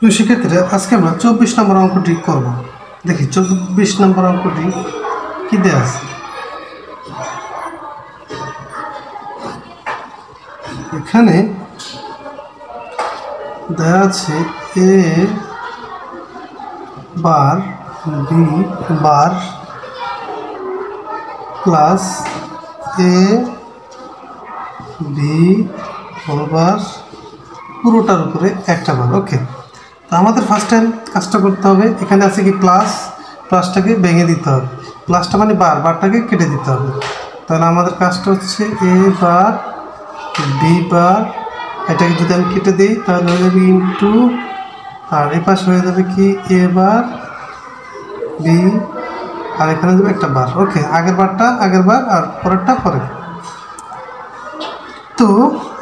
তো শিক্ষার্থীরা আজকে আমরা 24 নম্বর অঙ্কটি করব। দেখি 24 নম্বর অঙ্কটি কি দেয়া আছে। এখানে দেয়া আছে a bar b bar plus a b whole bar পুরোটার উপরে একটা বার। ওকে, তো আমাদের ফার্স্ট টাইম কাজটা করতে হবে। এখানে আছে কি প্লাসটাকে ভেঙে দিতে হবে। প্লাসটা মানে বারটাকে কেটে দিতে হবে। তাহলে আমাদের কাজটা হচ্ছে এ বার বি বার, এটাকে যদি আমি কেটে দিই তাহলে হয়ে যাবে ইন্টু, আর এ পাশে হয়ে যাবে কি এ বার বি, আর এখানে যাবে একটা বার। ওকে, আগের বার আর পরেরটা পরে। তো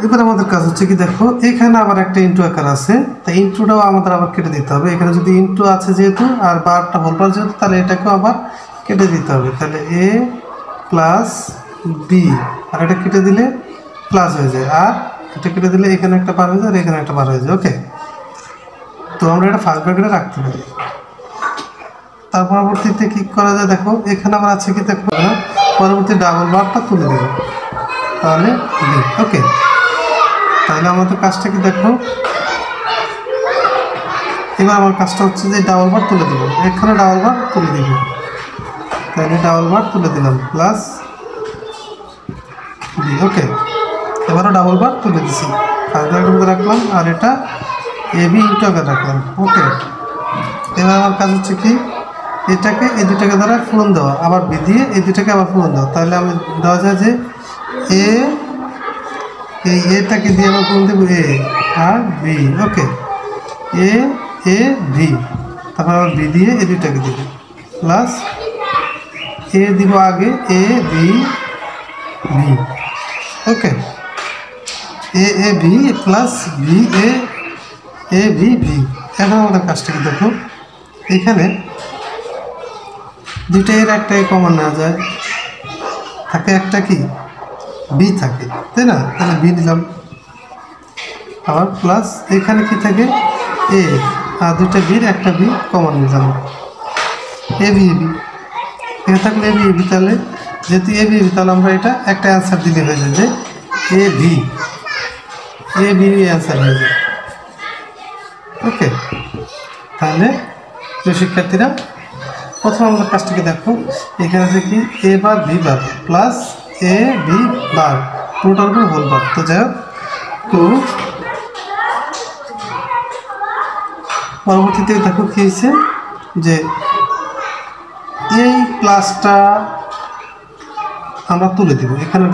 এবার আমাদের কাজ হচ্ছে কি, দেখো এখানে আবার একটা ইন্টু আকার আছে, তাই ইন্টুটাও আমাদের আবার কেটে দিতে হবে। এখানে যদি ইন্টু আছে যেহেতু আর বারটা হোল বার যেহেতু, তাহলে এটাকেও আবার কেটে দিতে হবে। তাহলে এ প্লাস বি, আর এটা কেটে দিলে প্লাস হয়ে যায়, আর এটা কেটে দিলে এখানে একটা বার হয়ে যায় আর এখানে একটা বার হয়ে যায়। ওকে, তো আমরা এটা ফার্স্ট ব্র্যাকেটে রাখতে পারি। তার পরবর্তীতে কি করা যায়, দেখো এখানে আবার আছে কি, দেখো পরবর্তী ডাবল বারটা তুলে দেবো, তাহলে বি। ওকে, তাহলে আমাদের কাজটা কি, দেখো এবার আমার কাজটা হচ্ছে যে ডাবল বার তুলে দেবো, এখানে ডাবল বার তুলে দিব, তাহলে ডাবল বার তুলে দিলাম প্লাস বি। ওকে, এবারও ডাবল বার তুলে দিছি, ফার্স্ট রাখলাম, আর এটা এ বি ইন্টু আকার রাখলাম। ওকে, এবার আমার কাজ হচ্ছে কি, এটাকে এই দুটাকে দ্বারা পূরণ দেওয়া, আবার বি দিয়ে এই দুটাকে আবার পূরণ দেওয়া। তাহলে আমি দেওয়া যায় যে এই এটাকে দিয়ে আবার পূরণ দেবো এ আর বি। ওকে, এ ভি, তারপর আবার বি দিয়ে এই দুটাকে দিব, প্লাস এ দিব আগে A B V. Okay, A V plus V A V V. এখন আমাদের কাজটা কি, দেখো এখানে দুইটা এর একটা কমন নেওয়া যায়, থাকে একটা কি বি থাকে, তাই না? তাহলে বি দিলাম, আবার প্লাস এখানে কি থাকে এ, আর দুইটা বির একটা বি কমন নিলাম, এ বি এখানে থাকলে এ বি, তাহলে যেহেতু এ বি তাহলে আমরা এটা একটা অ্যান্সার দিলে হয়ে যায় যে এ বি অ্যান্সার হয়ে যায়। ওকে, তাহলে শিক্ষার্থীরা প্রথম আমাদের কাজটাকে দেখো, এখানে আছে কি এ বার B bar plus A B বার পুরোটার উপর হোল বার। তো যাই হোক, তো পরবর্তীতে দেখো কি হয়েছে যে এই প্লাসটা আমরা তুলে দিব, এখানে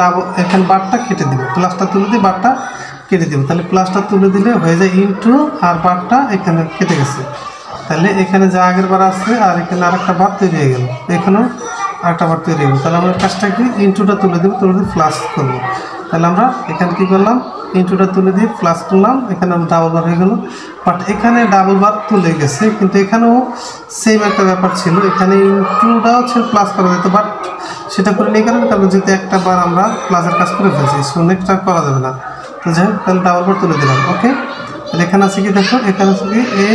এখানে বারটা কেটে দিব, প্লাসটা তুলে দিয়ে বারটা কেটে দিব, তাহলে প্লাসটা তুলে দিলে হয়ে যায় ইন্টু, আর বারটা এখানে কেটে গেছে, তাহলে এখানে যা আগের বার আসছে আর এখানে আরেকটা বার তৈরি হয়ে গেল, এখানেও আরেকটা বার তৈরি হয়ে গেল। তাহলে আমরা কাজটা কি, ইন্টুটা তুলে দেবো, তুলে দিয়ে প্লাস করবো। তাহলে আমরা এখানে কী করলাম, ইন্টুটা তুলে দিয়ে প্লাস করলাম, এখানে ডাবল বার হয়ে গেল। বাট এখানে ডাবল বার তুলে গেছে, কিন্তু এখানেও সেম একটা ব্যাপার ছিল, এখানে ইন্টুটাও ছিল প্লাস করা যেত, বাট সেটা করে নিয়ে গেলাম, কারণ যেহেতু একটা বার আমরা প্লাসের কাজ করে ফেলছি, সো নেক্সট আর করা যাবে না। তো যাই হোক, তাহলে ডাবল বার তুলে দিলাম। ওকে, তাহলে এখানে আছে কি, দেখো এখানে আছে কি A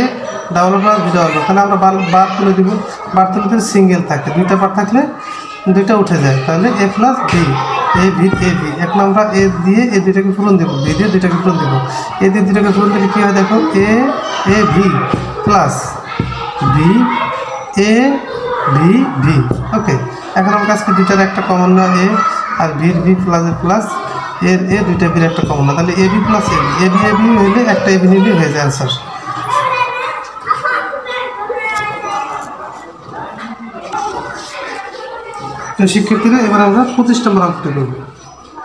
double bar B double bar, তাহলে আমরা বার তুলে দিব, বার তুলে দিলে সিঙ্গেল থাকে, দুইটা বার থাকলে দুইটা উঠে যায়, তাহলে এ প্লাস বি এ ভি। এখন আমরা এ দিয়ে এই দুইটাকে পূরণ দেবো, বি দিয়ে দুইটাকে পূরণ দেবো, এ দিয়ে দুইটাকে পূরণ দিলে কী হয়, দেখো এ V plus B A V. ওকে, এখন আমার কাছে দুইটার একটা কমন না, এ আর ভি প্লাসের প্লাস এ দুইটা বির একটা কমন না, তাহলে A B plus A B হইলে একটা এ বি নিলে হয়ে যায় অ্যান্সার। তো শিক্ষার্থীরা এবার আমরা 25 নম্বর অঙ্কটি করব।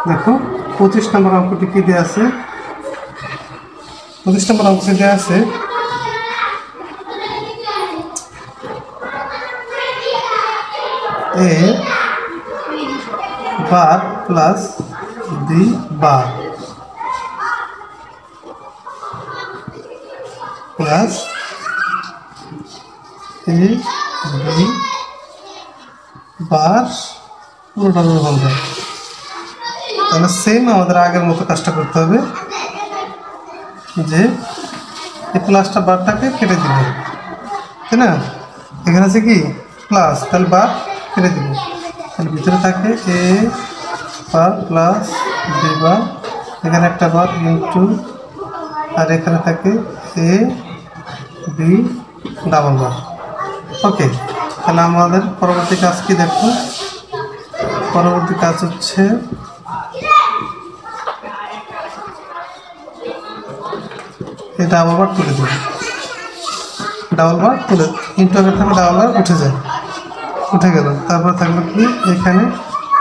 দেখো 25 নম্বর অঙ্কটি কী দেওয়া আছে, 25 নম্বর অঙ্কটি দেওয়া আছে এ বার plus B bar plus A B বার পুরোটা হোল বার। তাহলে সেম আমাদের আগের মতো কাজটা করতে হবে, যে এই প্লাসটা বারটাকে কেটে দিবে, তাই না? এখানে আছে কি প্লাস, তাহলে বার কেটে দিব, তাহলে ভিতরে থাকে এ বার প্লাস বি বার, এখানে একটা বার ইন্টু, আর এখানে থাকে এ বি ডাবল বার। ওকে, তাহলে আমাদের পরবর্তী কাজ কি দেখো, পরবর্তী কাজ হচ্ছে এই ডাবল বার তুলে দেবে, ডাবল বার তুলে ইন্টু আগে থাকলে ডাবল বার উঠে যায়, উঠে গেল। তারপরে থাকলো কি এখানে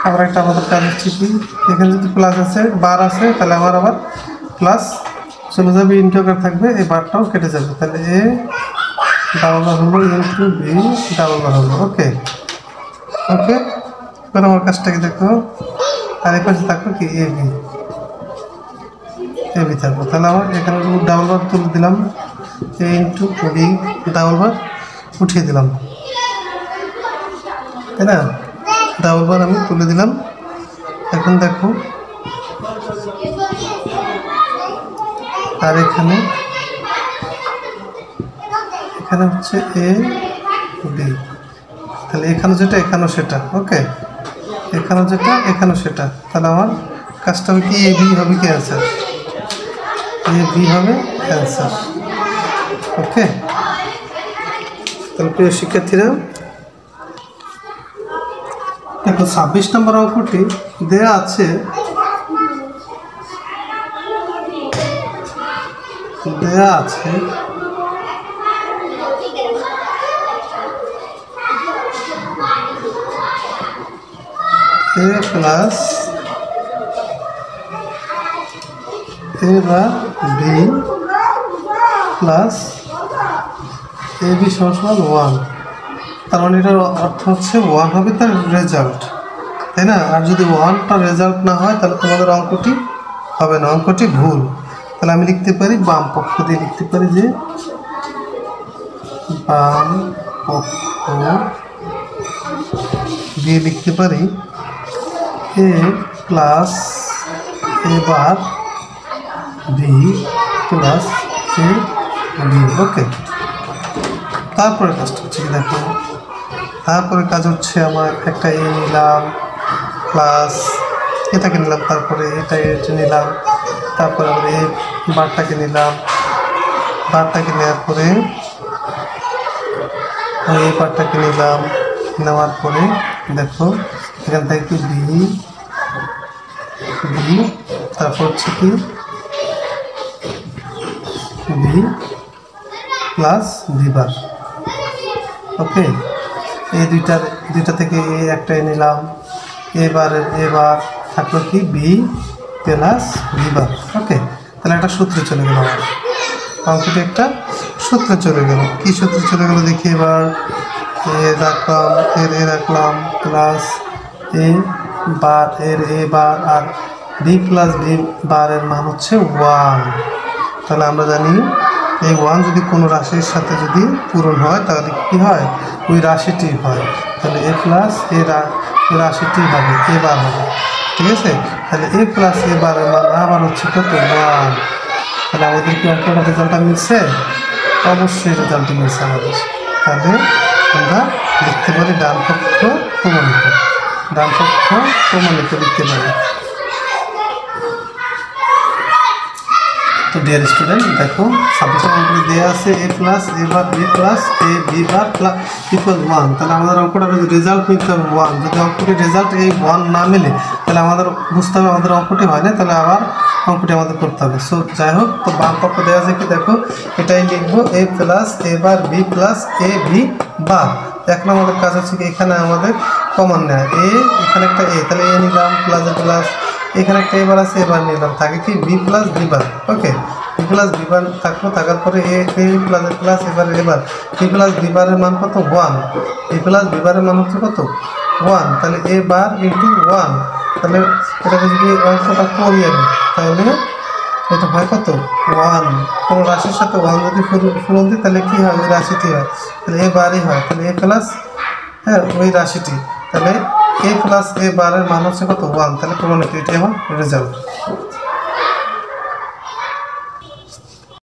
আবার একটা আমাদের কাজ হচ্ছে কি, এখানে যদি প্লাস আছে বার আছে তাহলে আমার আবার প্লাস চলে যাবে, ইন্টু আকার থাকবে, এই বারটাও কেটে যাবে, তাহলে এ ডাবল বার হলো ইন্টু বি ডাবল বার হলো। ওকে ওকে, এবার আমার কাজটাকে দেখো, আর এই পাশে থাকলো কি এ বি থাকবো, তাহলে আমার এখানে ডাবল বার তুলে দিলাম, এ ইন্টু বি ডাবল বার উঠিয়ে দিলাম, তাই না? ডাবল বার আমি তুলে দিলাম। এখন দেখো আর এখানে হচ্ছে এ বি, তাহলে এখানে যেটা এখানেও সেটা। ওকে, এখানেও যেটা এখানেও সেটা, তাহলে আমার কাজটা হবে কি এ বি হবে কি অ্যান্সার, এ বি হবে অ্যান্সার। ওকে, তাহলে প্রিয় শিক্ষার্থীরা দেখো 26 নম্বর অঙ্কটি দেয়া আছে, এ plus A bar B plus A B সমান 1, তার মানে এটার অর্থ হচ্ছে 1 হবে তার রেজাল্ট, তাই না? আর যদি 1টা রেজাল্ট না হয় তাহলে তোমাদের অঙ্কটি হবে না, অঙ্কটি ভুল। তাহলে আমি লিখতে পারি বাম পক্ষ দিয়ে লিখতে পারি যে বাম পক্ষ দিয়ে লিখতে পারি এ plus A bar B plus A B. ওকে, তারপরে কাজটা হচ্ছে কি দেখো, তারপরে কাজ হচ্ছে আমার একটা এ নিলাম প্লাস এটাকে নিলাম, তারপরে এটা নিলাম, তারপরে আবার এই বারটাকে নিলাম, বারটাকে নেওয়ার পরে এই বারটাকে নিলাম, নেওয়ার পরে দেখো এখান থেকে বি বি, তারপর হচ্ছে কি বি প্লাস বি বার। ওকে, এই দুইটা থেকে এই একটা নিলাম, এবার থাকলো কি বি প্লাস বি বার। ওকে, তাহলে একটা সূত্রে চলে গেল, আমার অঙ্কটি একটা সূত্রে চলে গেল। কি সূত্রে চলে গেল দেখি, এবার রাখলাম প্লাস এ বার এ বার আর বি প্লাস বি বারের মান হচ্ছে 1। তাহলে আমরা জানি এই 1 যদি কোনো রাশির সাথে যদি পূরণ হয় তাহলে কি হয়, ওই রাশিটি হয়, তাহলে এ প্লাস এ রাশিটি হবে এ বার হবে। ঠিক আছে, তাহলে এ প্লাস এ বারের মান আবার হচ্ছে কত 1। তাহলে আমাদের কি অঙ্কটা রেজাল্টটা মিলছে? অবশ্যই রেজাল্টটি মিলছে আমাদের। তাহলে আমরা লিখতে পারি ডান পক্ষ প্রমাণিত, ডান পক্ষ প্রমাণিত লিখতে পারি। তো ডিয়ার স্টুডেন্ট দেখো 26 অঙ্কটি দেওয়া আছে এ plus A bar B plus A B bar plus equal 1। তাহলে আমাদের অঙ্কটা রেজাল্ট মিলতে হবে 1। যদি অঙ্কটি রেজাল্ট এই 1 না মিলে তাহলে আমাদের বুঝতে হবে আমাদের অঙ্কটি হয় না, তাহলে আবার অঙ্কটি আমাদের করতে হবে। সো যাই হোক, তো বাম পক্ষ দেওয়া আছে কি দেখো, এটাই লিখবো এ plus A bar B plus A B বার। এখন আমাদের কাজ হচ্ছে কি এখানে আমাদের কমন নেয় এ, এখানে একটা এ, তাহলে এ নিলাম প্লাস প্লাস, এখানে একটা এবার আছে এবার নিলাম, থাকে কি বি প্লাস বি বার। ওকে, বি প্লাস বি বার থাকলো, থাকার পরে এ প্লাস প্লাস এবার বি প্লাস বি বারের মান কত 1, বি প্লাস বি বারের মান হচ্ছে কত 1, তাহলে এ বার ইন্টু 1। তাহলে এটাকে যদি অঙ্কটা করি আমি তাহলে এটা হয় কত 1। কোনো রাশির সাথে 1 যদি পূরণ দিই তাহলে কী হয়, ওই রাশিটি হয়, তাহলে এ বারই হয়, তাহলে এ প্লাস ওই রাশিটি, তাহলে এ প্লাস এ বারের মান হচ্ছে কত 1। তাহলে প্রমাণিত, এটি আমার রেজাল্ট।